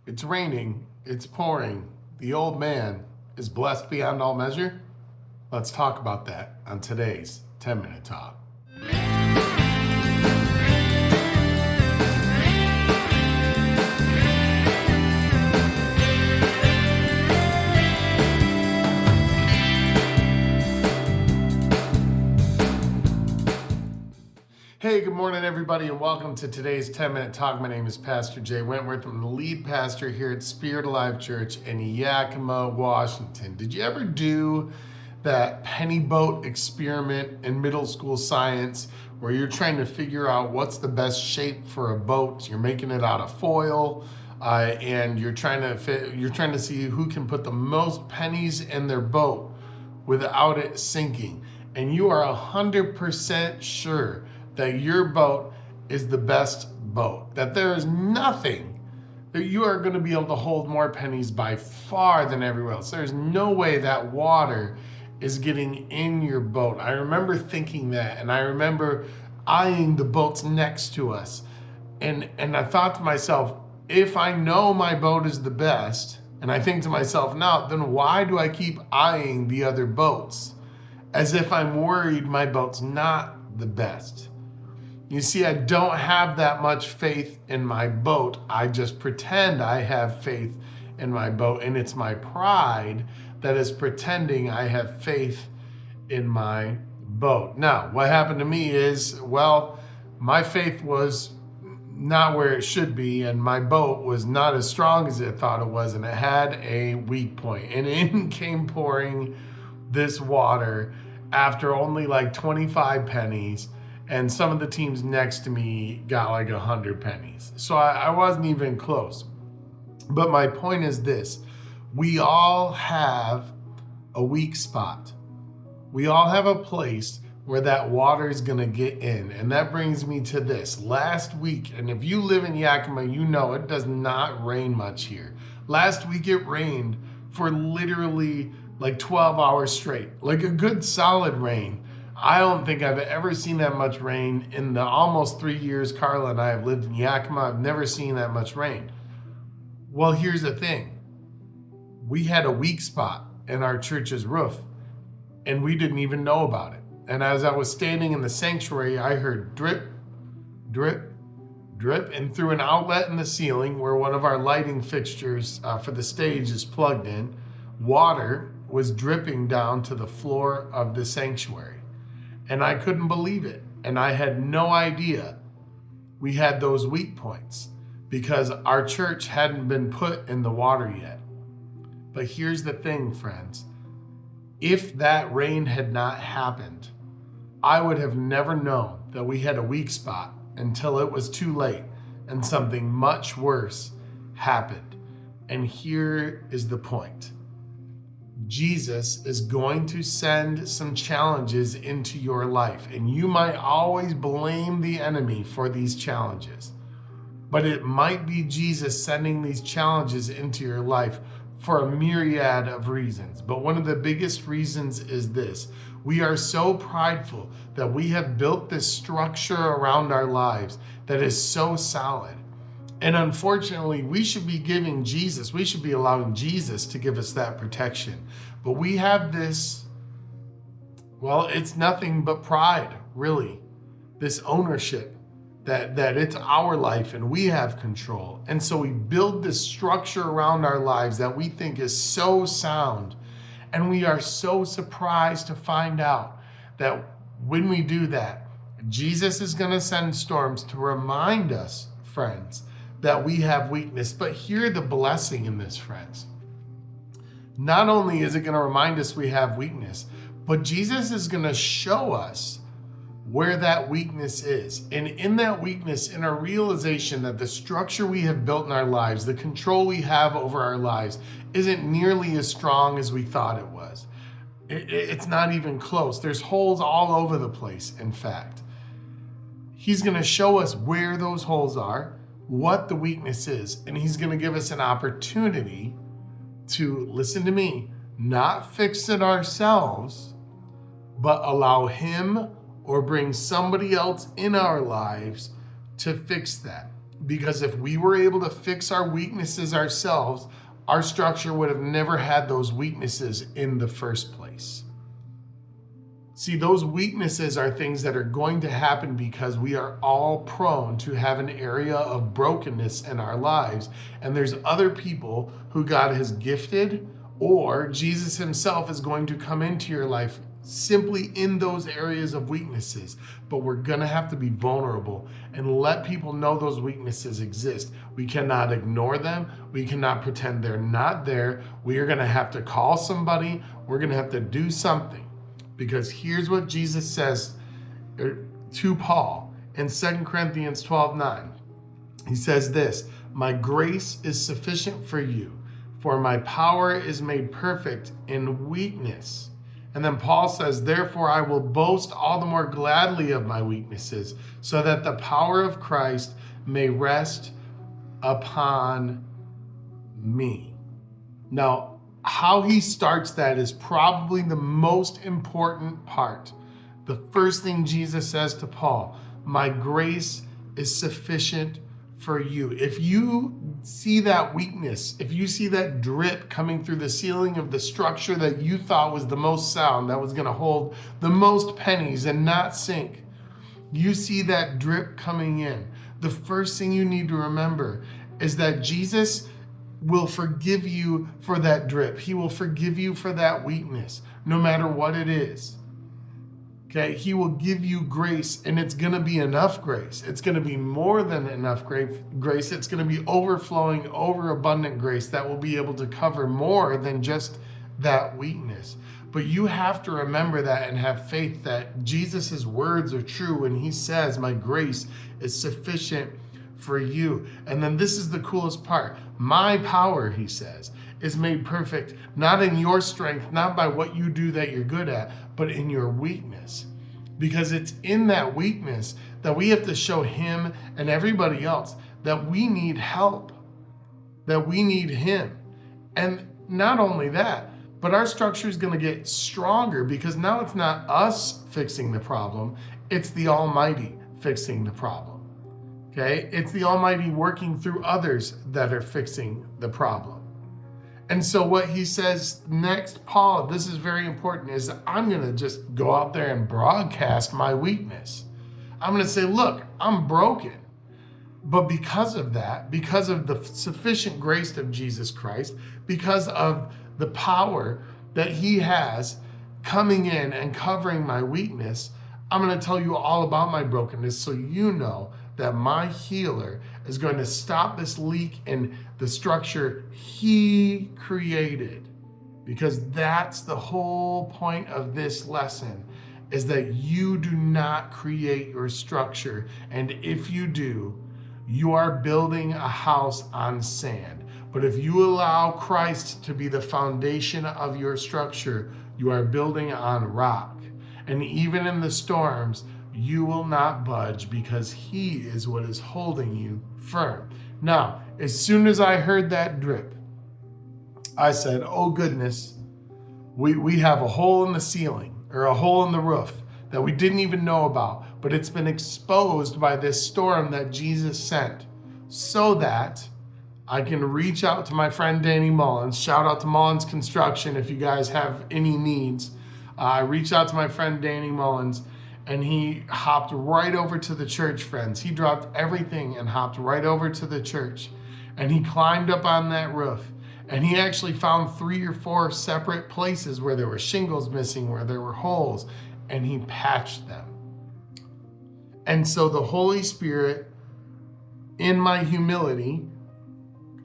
It's raining, it's pouring. The old man is blessed beyond all measure. Let's talk about that on today's 10-Minute Talk. Hey, good morning, everybody, and welcome to today's 10-Minute Talk. My name is Pastor Jay Wentworth. I'm the lead pastor here at Spirit Alive Church in Yakima, Washington. Did you ever do that penny boat experiment in middle school science where you're trying to figure out what's the best shape for a boat? You're making it out of foil, and you're trying to see who can put the most pennies in their boat without it sinking. And you are 100% sure that your boat is the best boat, that there is nothing that you are going to be able to hold more pennies by far than everywhere else. There's no way that water is getting in your boat. I remember thinking that, and I remember eyeing the boats next to us. And I thought to myself, if I know my boat is the best, and I think to myself now, then why do I keep eyeing the other boats? As if I'm worried my boat's not the best. You see, I don't have that much faith in my boat. I just pretend I have faith in my boat, and it's my pride that is pretending I have faith in my boat. Now, what happened to me is, well, my faith was not where it should be, and my boat was not as strong as it thought it was, and it had a weak point. And in came pouring this water after only like 25 pennies. And some of the teams next to me got like 100 pennies. So I wasn't even close. But my point is this: we all have a weak spot. We all have a place where that water is going to get in. And that brings me to this. Last week, and if you live in Yakima, you know it does not rain much here. Last week it rained for literally like 12 hours straight, like a good solid rain. I don't think I've ever seen that much rain in the almost 3 years Carla and I have lived in Yakima. I've never seen that much rain. Well, here's the thing. We had a weak spot in our church's roof, and we didn't even know about it. And as I was standing in the sanctuary, I heard drip, drip, drip, and through an outlet in the ceiling where one of our lighting fixtures for the stage is plugged in, water was dripping down to the floor of the sanctuary. And I couldn't believe it. And I had no idea we had those weak points because our church hadn't been put in the water yet. But here's the thing, friends. If that rain had not happened, I would have never known that we had a weak spot until it was too late and something much worse happened. And here is the point. Jesus is going to send some challenges into your life, and you might always blame the enemy for these challenges, but it might be Jesus sending these challenges into your life for a myriad of reasons. But one of the biggest reasons is this: we are so prideful that we have built this structure around our lives that is so solid. And unfortunately, we should be allowing Jesus to give us that protection. But we have this, well, it's nothing but pride, really. This ownership that it's our life and we have control. And so we build this structure around our lives that we think is so sound. And we are so surprised to find out that when we do that, Jesus is going to send storms to remind us, friends, that we have weakness. But hear the blessing in this, friends. Not only is it going to remind us we have weakness, but Jesus is going to show us where that weakness is. And in that weakness, in our realization that the structure we have built in our lives, the control we have over our lives, isn't nearly as strong as we thought it was. It's not even close. There's holes all over the place, in fact. He's going to show us where those holes are, what the weakness is, and he's going to give us an opportunity to, listen to me, not fix it ourselves, but allow him or bring somebody else in our lives to fix that. Because if we were able to fix our weaknesses ourselves, our structure would have never had those weaknesses in the first place. See, those weaknesses are things that are going to happen because we are all prone to have an area of brokenness in our lives. And there's other people who God has gifted, or Jesus himself is going to come into your life simply in those areas of weaknesses. But we're going to have to be vulnerable and let people know those weaknesses exist. We cannot ignore them. We cannot pretend they're not there. We are going to have to call somebody. We're going to have to do something. Because here's what Jesus says to Paul in 2 Corinthians 12:9. He says this, "My grace is sufficient for you, for my power is made perfect in weakness." And then Paul says, "Therefore I will boast all the more gladly of my weaknesses, so that the power of Christ may rest upon me." Now, how he starts that is probably the most important part. The first thing Jesus says to Paul, "My grace is sufficient for you." If you see that weakness, if you see that drip coming through the ceiling of the structure that you thought was the most sound, that was going to hold the most pennies and not sink, you see that drip coming in, the first thing you need to remember is that Jesus will forgive you for that drip. He will forgive you for that weakness, no matter what it is. Okay, he will give you grace, and it's going to be enough grace. It's going to be more than enough grace. It's going to be overflowing, overabundant grace that will be able to cover more than just that weakness. But you have to remember that and have faith that Jesus' words are true when he says, "My grace is sufficient for you." And then this is the coolest part. "My power," he says, "is made perfect, not in your strength, not by what you do that you're good at, but in your weakness." Because it's in that weakness that we have to show him and everybody else that we need help, that we need him. And not only that, but our structure is going to get stronger because now it's not us fixing the problem, it's the Almighty fixing the problem. Okay, it's the Almighty working through others that are fixing the problem. And so what he says next, Paul, this is very important, is I'm going to just go out there and broadcast my weakness. I'm going to say, look, I'm broken. But because of that, because of the sufficient grace of Jesus Christ, because of the power that he has coming in and covering my weakness, I'm going to tell you all about my brokenness so you know that my healer is going to stop this leak in the structure he created. Because that's the whole point of this lesson, is that you do not create your structure. And if you do, you are building a house on sand. But if you allow Christ to be the foundation of your structure, you are building on rock. And even in the storms, you will not budge because he is what is holding you firm. Now, as soon as I heard that drip, I said, oh goodness, we have a hole in the ceiling or a hole in the roof that we didn't even know about, but it's been exposed by this storm that Jesus sent so that I can reach out to my friend Danny Mullins. Shout out to Mullins Construction if you guys have any needs. I reached out to my friend Danny Mullins, and he hopped right over to the church, friends. He dropped everything and hopped right over to the church. And he climbed up on that roof. And he actually found 3 or 4 separate places where there were shingles missing, where there were holes, and he patched them. And so the Holy Spirit, in my humility,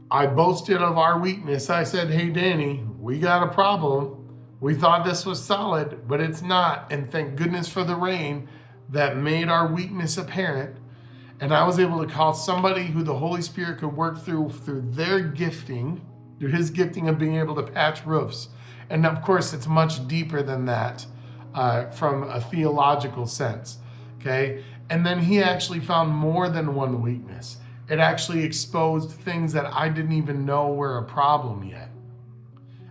I boasted of our weakness. I said, hey, Danny, we got a problem. We thought this was solid, but it's not. And thank goodness for the rain that made our weakness apparent. And I was able to call somebody who the Holy Spirit could work through their gifting, through his gifting of being able to patch roofs. And of course, it's much deeper than that from a theological sense. Okay. And then he actually found more than one weakness. It actually exposed things that I didn't even know were a problem yet.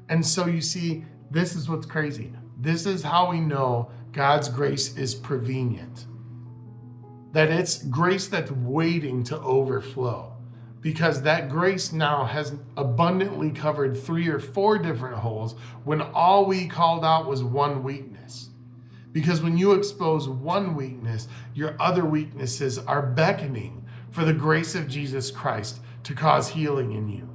And so you see, this is what's crazy. This is how we know God's grace is prevenient. that it's grace that's waiting to overflow, because that grace now has abundantly covered 3 or 4 different holes when all we called out was one weakness. Because when you expose one weakness, your other weaknesses are beckoning for the grace of Jesus Christ to cause healing in you.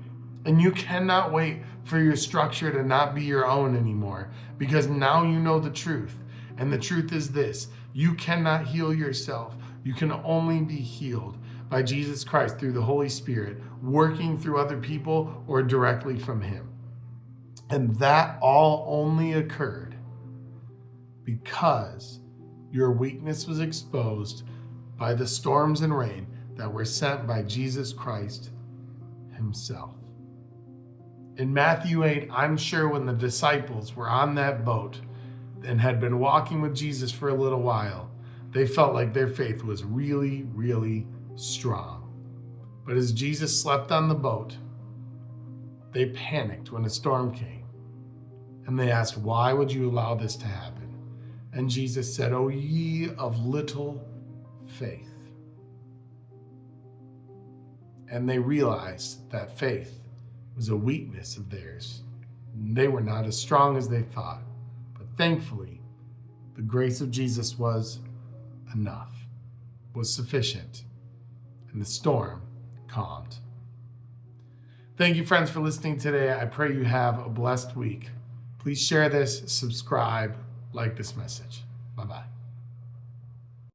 And you cannot wait for your structure to not be your own anymore, because now you know the truth. And the truth is this: you cannot heal yourself. You can only be healed by Jesus Christ through the Holy Spirit, working through other people or directly from Him. And that all only occurred because your weakness was exposed by the storms and rain that were sent by Jesus Christ Himself. In Matthew 8, I'm sure when the disciples were on that boat and had been walking with Jesus for a little while, they felt like their faith was really, really strong. But as Jesus slept on the boat, they panicked when a storm came. And they asked, "Why would you allow this to happen?" And Jesus said, "O ye of little faith." And they realized that faith was a weakness of theirs. They were not as strong as they thought. But thankfully, the grace of Jesus was enough, was sufficient, and the storm calmed. Thank you, friends, for listening today. I pray you have a blessed week. Please share this, subscribe, like this message. Bye-bye.